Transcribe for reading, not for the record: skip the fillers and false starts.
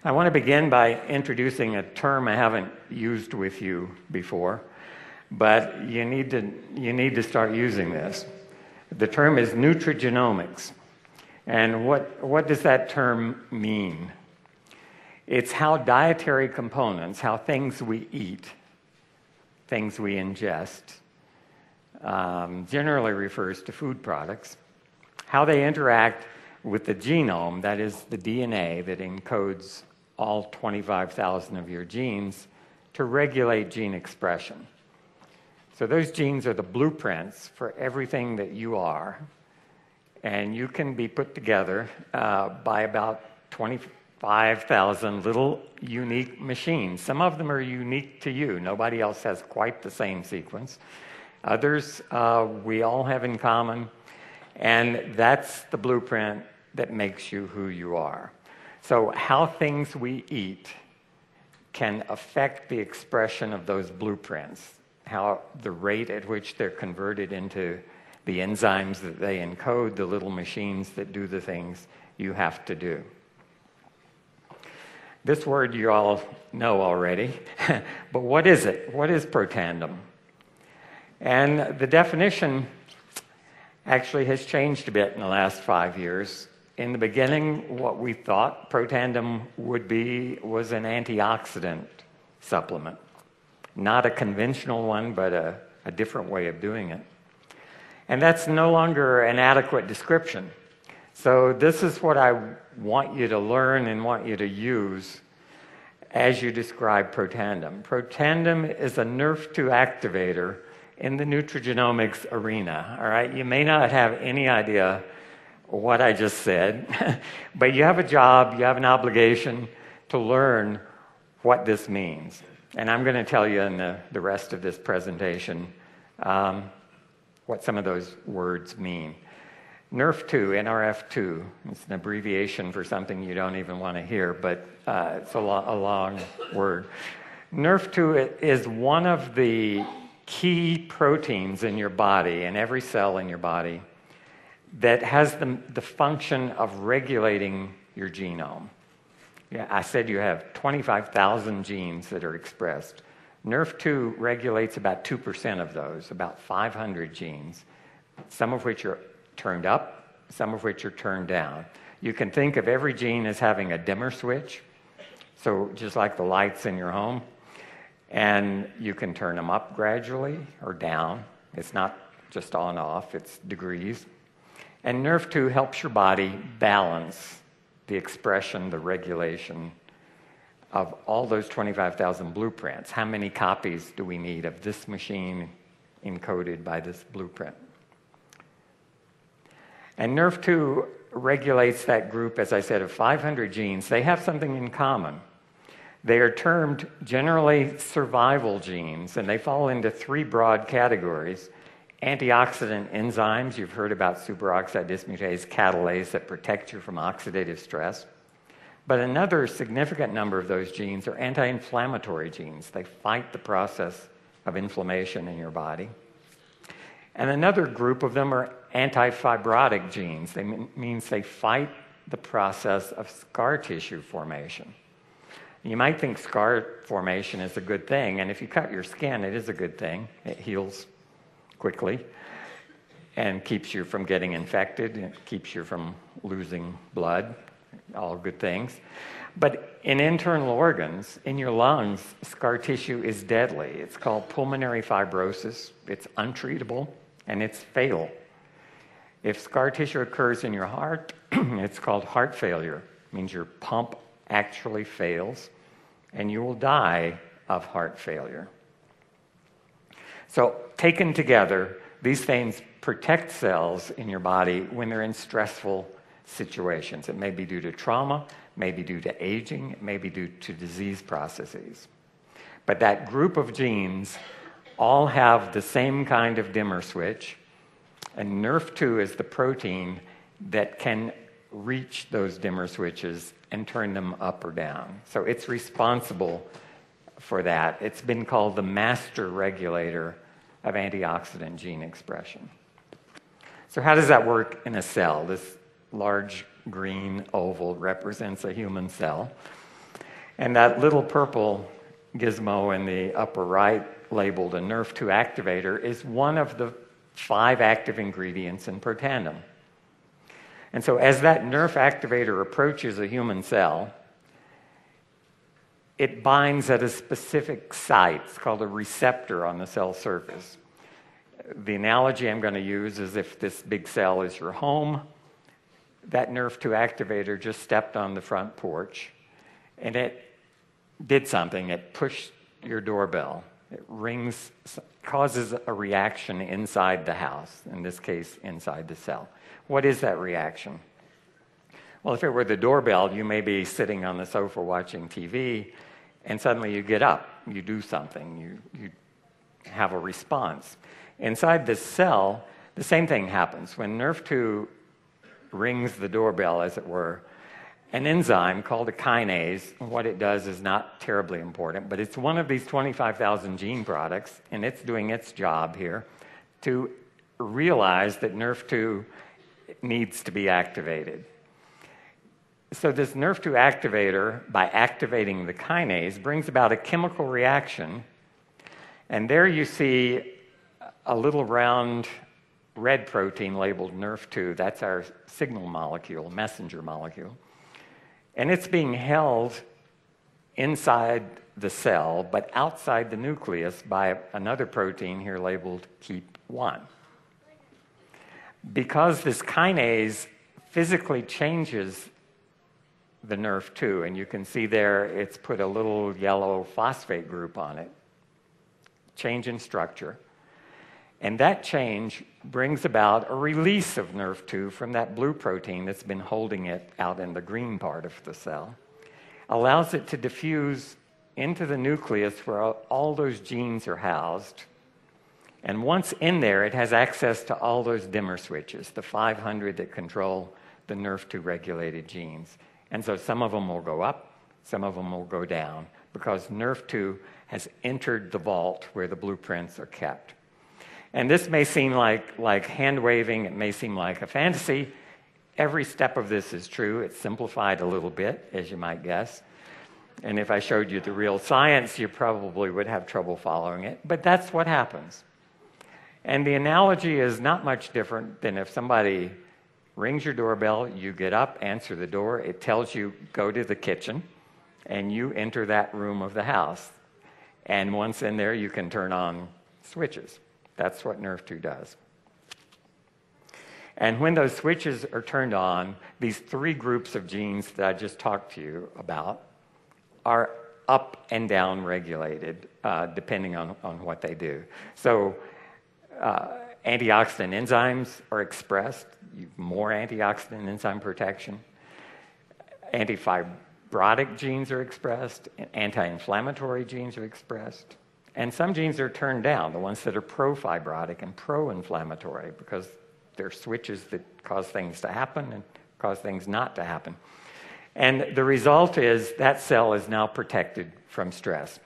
I want to begin by introducing a term I haven't used with you before, but you need to start using this. The term is nutrigenomics. And what does that term mean? It's how dietary components, how things we eat, things we ingest, generally refers to food products, how they interact with the genome, that is the DNA that encodes all 25,000 of your genes, to regulate gene expression. So those genes are the blueprints for everything that you are, and you can be put together by about 25,000 little unique machines. Some of them are unique to you. Nobody else has quite the same sequence. Others we all have in common, and that's the blueprint that makes you who you are. So how things we eat can affect the expression of those blueprints, how the rate at which they're converted into the enzymes that they encode, the little machines that do the things you have to do. This word you all know already, but what is it? What is Protandim? And the definition actually has changed a bit in the last 5 years. In the beginning, what we thought Protandim would be was an antioxidant supplement. Not a conventional one, but a different way of doing it. And that's no longer an adequate description. So this is what I want you to learn and want you to use as you describe Protandim. Protandim is a NRF2 activator in the nutrigenomics arena. All right, you may not have any idea what I just said, but you have a job, you have an obligation to learn what this means. And I'm going to tell you in the rest of this presentation what some of those words mean. NRF2, NRF2, it's an abbreviation for something you don't even want to hear, but it's a long word. NRF2 is one of the key proteins in your body, in every cell in your body, that has the function of regulating your genome. Yeah, I said you have 25,000 genes that are expressed. NRF2 regulates about 2% of those, about 500 genes, some of which are turned up, some of which are turned down. You can think of every gene as having a dimmer switch, so just like the lights in your home, and you can turn them up gradually or down. It's not just on off, it's degrees. And NRF2 helps your body balance the expression, the regulation of all those 25,000 blueprints. How many copies do we need of this machine encoded by this blueprint? And NRF2 regulates that group, as I said, of 500 genes. They have something in common. They are termed generally survival genes, and they fall into three broad categories. Antioxidant enzymes, you've heard about superoxide, dismutase, catalase that protect you from oxidative stress. But another significant number of those genes are anti-inflammatory genes. They fight the process of inflammation in your body. And another group of them are anti-fibrotic genes. That means they fight the process of scar tissue formation. You might think scar formation is a good thing, and if you cut your skin, it is a good thing. It heals quickly and keeps you from getting infected. It keeps you from losing blood. All good things. But in internal organs, in your lungs, scar tissue is deadly. It's called pulmonary fibrosis. It's untreatable, and it's fatal. If scar tissue occurs in your heart, it's called heart failure. It means your pump actually fails, and you will die of heart failure. So taken together, these things protect cells in your body when they're in stressful situations. It may be due to trauma, may be due to aging, it may be due to disease processes. But that group of genes all have the same kind of dimmer switch, and NRF2 is the protein that can reach those dimmer switches and turn them up or down. So it's responsible for that. It's been called the master regulator of antioxidant gene expression. So how does that work in a cell? This large green oval represents a human cell. And that little purple gizmo in the upper right, labeled a NRF2 activator, is one of the 5 active ingredients in Protandim. And so as that NRF activator approaches a human cell, it binds at a specific site. It's called a receptor on the cell surface. The analogy I'm going to use is if this big cell is your home, that NRF2 activator just stepped on the front porch, and it did something. It pushed your doorbell. It rings, causes a reaction inside the house, in this case, inside the cell. What is that reaction? Well, if it were the doorbell, you may be sitting on the sofa watching TV, and suddenly you get up, you do something, you have a response. Inside this cell, the same thing happens. When NRF2 rings the doorbell, as it were, an enzyme called a kinase, what it does is not terribly important, but it's one of these 25,000 gene products, and it's doing its job here to realize that NRF2 needs to be activated. So this NRF2 activator, by activating the kinase, brings about a chemical reaction, and there you see a little round red protein labeled NRF2. That's our signal molecule, messenger molecule. And it's being held inside the cell, but outside the nucleus by another protein here labeled KEAP1. Because this kinase physically changes the NRF2, and you can see there it's put a little yellow phosphate group on it, change in structure. And that change brings about a release of NRF2 from that blue protein that's been holding it out in the green part of the cell, allows it to diffuse into the nucleus where all those genes are housed. And once in there, it has access to all those dimmer switches, the 500 that control the NRF2 regulated genes. And so some of them will go up, some of them will go down, because NRF2 has entered the vault where the blueprints are kept. And this may seem like hand-waving, it may seem like a fantasy. Every step of this is true. It's simplified a little bit, as you might guess. And if I showed you the real science, you probably would have trouble following it. But that's what happens. And the analogy is not much different than if somebody rings your doorbell, you get up, answer the door, it tells you, go to the kitchen, and you enter that room of the house. And once in there, you can turn on switches. That's what NRF2 does. And when those switches are turned on, these 3 groups of genes that I just talked to you about are up and down regulated, depending on what they do. So antioxidant enzymes are expressed, more antioxidant enzyme protection. Antifibrotic genes are expressed, anti-inflammatory genes are expressed. And some genes are turned down, the ones that are pro-fibrotic and pro-inflammatory, because they're switches that cause things to happen and cause things not to happen. And the result is that cell is now protected from stress.